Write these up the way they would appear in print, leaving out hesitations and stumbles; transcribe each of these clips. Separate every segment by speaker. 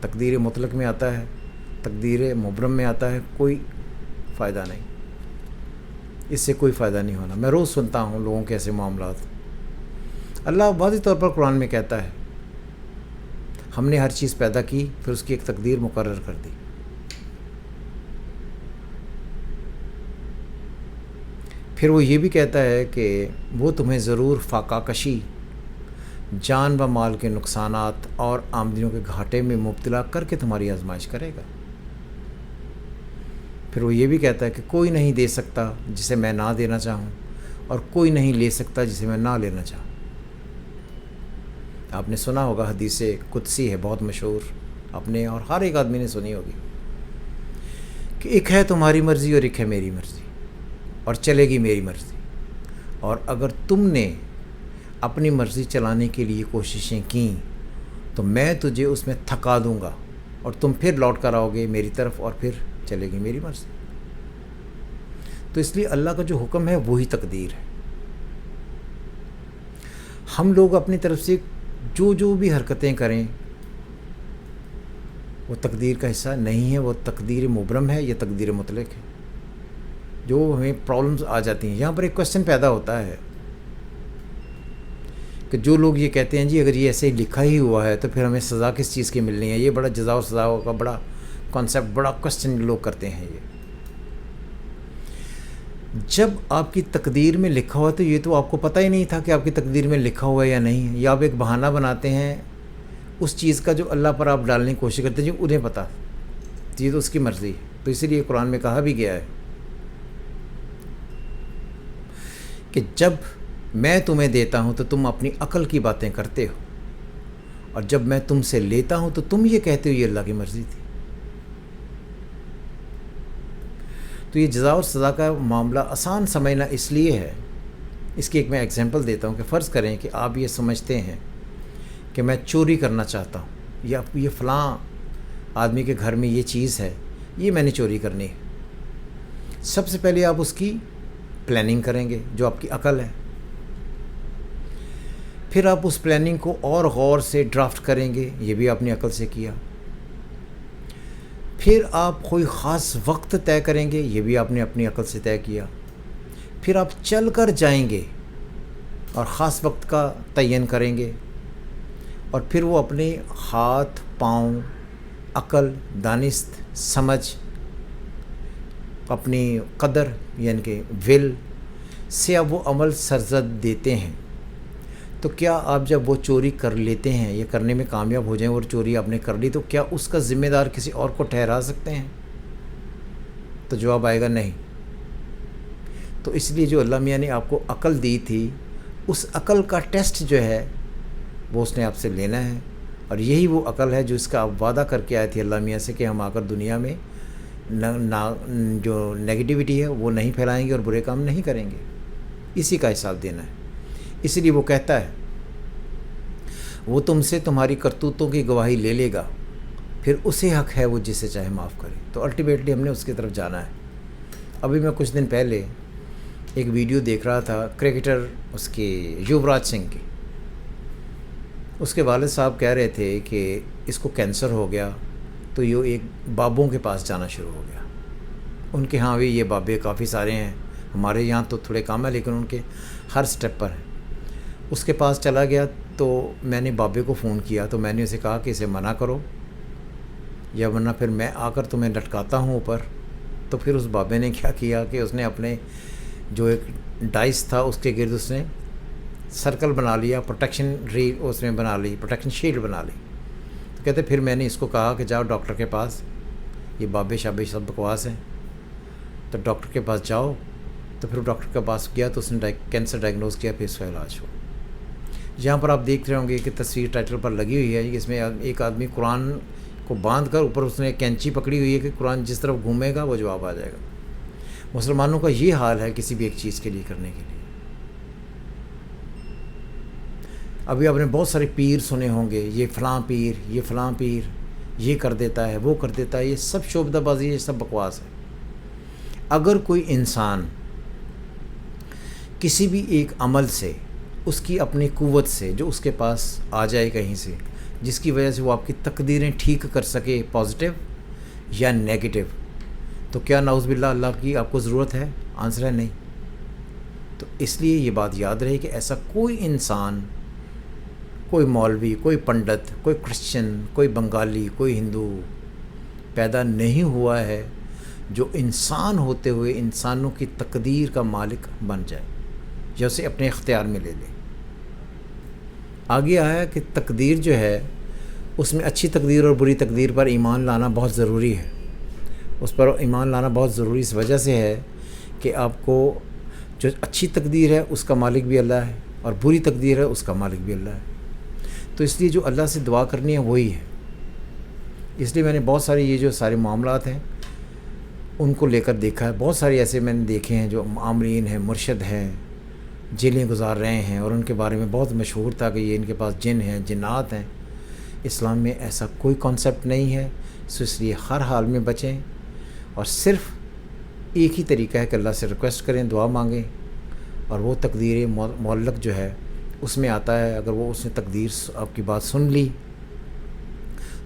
Speaker 1: تقدیر مطلق میں آتا ہے، تقدیر مبرم میں آتا ہے، کوئی فائدہ نہیں، اس سے کوئی فائدہ نہیں ہونا۔ میں روز سنتا ہوں لوگوں کے ایسے معاملات۔ اللہ واضح طور پر قرآن میں کہتا ہے ہم نے ہر چیز پیدا کی، پھر اس کی ایک تقدیر مقرر کر دی۔ پھر وہ یہ بھی کہتا ہے کہ وہ تمہیں ضرور فاقہ کشی، جان و مال کے نقصانات اور آمدنیوں کے گھاٹے میں مبتلا کر کے تمہاری آزمائش کرے گا۔ پھر وہ یہ بھی کہتا ہے کہ کوئی نہیں دے سکتا جسے میں نہ دینا چاہوں، اور کوئی نہیں لے سکتا جسے میں نہ لینا چاہوں۔ آپ نے سنا ہوگا، حدیث قدسی ہے بہت مشہور، آپ نے اور ہر ایک آدمی نے سنی ہوگی کہ ایک ہے تمہاری مرضی اور ایک ہے میری مرضی، اور چلے گی میری مرضی، اور اگر تم نے اپنی مرضی چلانے کے لیے کوششیں کیں تو میں تجھے اس میں تھکا دوں گا، اور تم پھر لوٹ کر آؤ گے میری طرف، اور پھر چلے گی میری مرضی۔ تو اس لیے اللہ کا جو حکم ہے وہی تقدیر ہے۔ ہم لوگ اپنی طرف سے جو بھی حرکتیں کریں وہ تقدیر کا حصہ نہیں ہے، وہ تقدیر مبرم ہے یا تقدیر مطلق ہے۔ جو ہمیں پرابلمز آ جاتی ہیں، یہاں پر ایک کوشچن پیدا ہوتا ہے کہ جو لوگ یہ کہتے ہیں جی اگر یہ ایسے ہی لکھا ہی ہوا ہے تو پھر ہمیں سزا کس چیز کی ملنی ہے۔ یہ بڑا جزا و سزا کا بڑا کانسیپٹ، بڑا کوشچن لوگ کرتے ہیں۔ یہ جب آپ کی تقدیر میں لکھا ہوا تو یہ تو آپ کو پتہ ہی نہیں تھا کہ آپ کی تقدیر میں لکھا ہوا ہے یا نہیں ہے، یا آپ ایک بہانہ بناتے ہیں اس چیز کا جو اللہ پر آپ ڈالنے کی کوشش کرتے ہیں، جو انہیں پتہ، یہ تو اس کی مرضی ہے۔ تو اسی لیے قرآن میں کہا بھی گیا ہے کہ جب میں تمہیں دیتا ہوں تو تم اپنی عقل کی باتیں کرتے ہو، اور جب میں تم سے لیتا ہوں تو تم یہ کہتے ہو یہ اللہ کی مرضی تھی۔ تو یہ جزا اور سزا کا معاملہ آسان سمجھنا اس لیے ہے، اس کی ایک میں ایگزامپل دیتا ہوں کہ فرض کریں کہ آپ یہ سمجھتے ہیں کہ میں چوری کرنا چاہتا ہوں، یا یہ فلاں آدمی کے گھر میں یہ چیز ہے، یہ میں نے چوری کرنی ہے۔ سب سے پہلے آپ اس کی پلاننگ کریں گے جو آپ کی عقل ہے، پھر آپ اس پلاننگ کو اور غور سے ڈرافٹ کریں گے، یہ بھی اپنی عقل سے کیا، پھر آپ کوئی خاص وقت طے کریں گے، یہ بھی آپ نے اپنی عقل سے طے کیا، پھر آپ چل کر جائیں گے اور خاص وقت کا تعین کریں گے، اور پھر وہ اپنے ہاتھ پاؤں، عقل، دانست، سمجھ، اپنی قدر یعنی کہ ول سے اب وہ عمل سرزد دیتے ہیں۔ تو کیا آپ جب وہ چوری کر لیتے ہیں یا کرنے میں کامیاب ہو جائیں اور چوری آپ نے کر لی، تو کیا اس کا ذمہ دار کسی اور کو ٹھہرا سکتے ہیں؟ تو جواب آئے گا نہیں۔ تو اس لیے جو اللہ میاں نے آپ کو عقل دی تھی، اس عقل کا ٹیسٹ جو ہے وہ اس نے آپ سے لینا ہے، اور یہی وہ عقل ہے جو اس کا آپ وعدہ کر کے آئے تھے اللہ میاں سے کہ ہم آ کر دنیا میں جو نیگیٹیوٹی ہے وہ نہیں پھیلائیں گے اور برے کام نہیں کریں گے، اسی کا حساب دینا ہے۔ اس لیے وہ کہتا ہے وہ تم سے تمہاری کرتوتوں کی گواہی لے لے گا، پھر اسے حق ہے وہ جسے چاہے معاف کرے۔ تو الٹیمیٹلی ہم نے اس کی طرف جانا ہے۔ ابھی میں کچھ دن پہلے ایک ویڈیو دیکھ رہا تھا کرکٹر اس کے یووراج سنگھ کی، اس کے والد صاحب کہہ رہے تھے کہ اس کو کینسر ہو گیا، تو یہ ایک بابوں کے پاس جانا شروع ہو گیا۔ ان کے ہاں بھی یہ بابے کافی سارے ہیں، ہمارے یہاں تو تھوڑے کم ہیں لیکن ان کے ہر سٹیپ پر ہیں۔ اس کے پاس چلا گیا تو میں نے بابے کو فون کیا، تو میں نے اسے کہا کہ اسے منع کرو یا ورنہ پھر میں آ کر تمہیں لٹکاتا ہوں اوپر۔ تو پھر اس بابے نے کیا کیا کہ اس نے اپنے جو ایک ڈائس تھا اس کے گرد اس نے سرکل بنا لیا، پروٹیکشن اس میں بنا لی، پروٹیکشن شیلڈ بنا لی۔ تو کہتے پھر میں نے اس کو کہا کہ جاؤ ڈاکٹر کے پاس، یہ بابے شابے سب بکواس ہیں، تو ڈاکٹر کے پاس جاؤ۔ تو پھر ڈاکٹر کے پاس گیا تو اس نے کینسر ڈائگنوز کیا، پھر اس کا علاج ہوا۔ یہاں پر آپ دیکھ رہے ہوں گے کہ تصویر ٹائٹل پر لگی ہوئی ہے، اس میں ایک آدمی قرآن کو باندھ کر اوپر اس نے کینچی پکڑی ہوئی ہے کہ قرآن جس طرف گھومے گا وہ جواب آ جائے گا۔ مسلمانوں کا یہ حال ہے کسی بھی ایک چیز کے لیے کرنے کے لیے۔ ابھی آپ نے بہت سارے پیر سنے ہوں گے، یہ فلاں پیر، یہ فلاں پیر، یہ کر دیتا ہے، وہ کر دیتا ہے، یہ سب شعبدہ بازی، یہ سب بکواس ہے۔ اگر کوئی انسان کسی بھی ایک عمل سے، اس کی اپنی قوت سے جو اس کے پاس آ جائے کہیں سے، جس کی وجہ سے وہ آپ کی تقدیریں ٹھیک کر سکے، پازیٹیو یا نیگیٹو، تو کیا نعوذ باللہ اللہ کی آپ کو ضرورت ہے؟ آنسر ہے نہیں۔ تو اس لیے یہ بات یاد رہے کہ ایسا کوئی انسان، کوئی مولوی، کوئی پنڈت، کوئی کرسچن، کوئی بنگالی، کوئی ہندو پیدا نہیں ہوا ہے جو انسان ہوتے ہوئے انسانوں کی تقدیر کا مالک بن جائے یا اسے اپنے اختیار میں لے لے۔ آگے آیا کہ تقدیر جو ہے اس میں اچھی تقدیر اور بری تقدیر پر ایمان لانا بہت ضروری ہے۔ اس پر ایمان لانا بہت ضروری اس وجہ سے ہے کہ آپ کو جو اچھی تقدیر ہے اس کا مالک بھی اللہ ہے اور بری تقدیر ہے اس کا مالک بھی اللہ ہے۔ تو اس لیے جو اللہ سے دعا کرنی ہے وہی ہے۔ اس لیے میں نے بہت سارے یہ جو سارے معاملات ہیں ان کو لے کر دیکھا ہے۔ بہت سارے ایسے میں نے دیکھے ہیں جو عامرین ہیں، مرشد ہیں، جیلیں گزار رہے ہیں اور ان کے بارے میں بہت مشہور تھا کہ یہ ان کے پاس جن ہیں، جنات ہیں۔ اسلام میں ایسا کوئی کانسیپٹ نہیں ہے، سو اس لیے ہر حال میں بچیں اور صرف ایک ہی طریقہ ہے کہ اللہ سے ریکویسٹ کریں، دعا مانگیں، اور وہ تقدیر معلق جو ہے اس میں آتا ہے اگر وہ اس نے تقدیر آپ کی بات سن لی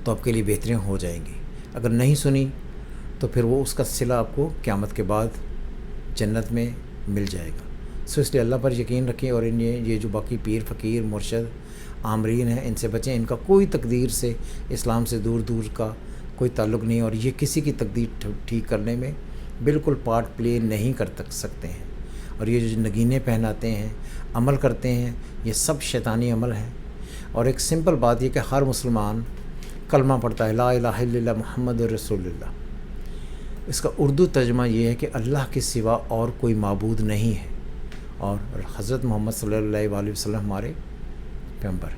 Speaker 1: تو آپ کے لیے بہترین ہو جائیں گی، اگر نہیں سنی تو پھر وہ اس کا صلہ آپ کو قیامت کے بعد جنت میں مل جائے گا۔ سو اس لیے اللہ پر یقین رکھیں اور یہ جو باقی پیر، فقیر، مرشد، عامرین ہیں ان سے بچیں۔ ان کا کوئی تقدیر سے، اسلام سے دور دور کا کوئی تعلق نہیں، اور یہ کسی کی تقدیر ٹھیک کرنے میں بالکل پارٹ پلے نہیں کر سکتے ہیں۔ اور یہ جو نگینے پہناتے ہیں، عمل کرتے ہیں، یہ سب شیطانی عمل ہیں۔ اور ایک سمپل بات یہ کہ ہر مسلمان کلمہ پڑھتا ہے، لا الہ الا اللہ محمد رسول اللہ۔ اس کا اردو ترجمہ یہ ہے کہ اللہ کے سوا اور کوئی معبود نہیں ہے، اور حضرت محمد صلی اللہ علیہ وسلم ہمارے پیغمبر۔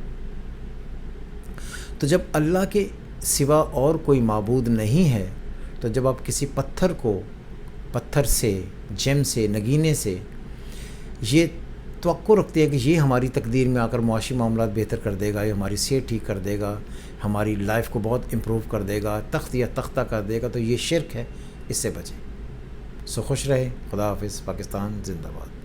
Speaker 1: تو جب اللہ کے سوا اور کوئی معبود نہیں ہے تو جب آپ کسی پتھر سے، جیم سے، نگینے سے یہ توقع رکھتے ہیں کہ یہ ہماری تقدیر میں آ کر معاشی معاملات بہتر کر دے گا، یہ ہماری صحت ٹھیک کر دے گا، ہماری لائف کو بہت امپروو کر دے گا، تخت یا تختہ کر دے گا، تو یہ شرک ہے، اس سے بچیں۔ سو خوش رہے، خدا حافظ، پاکستان زندہ باد۔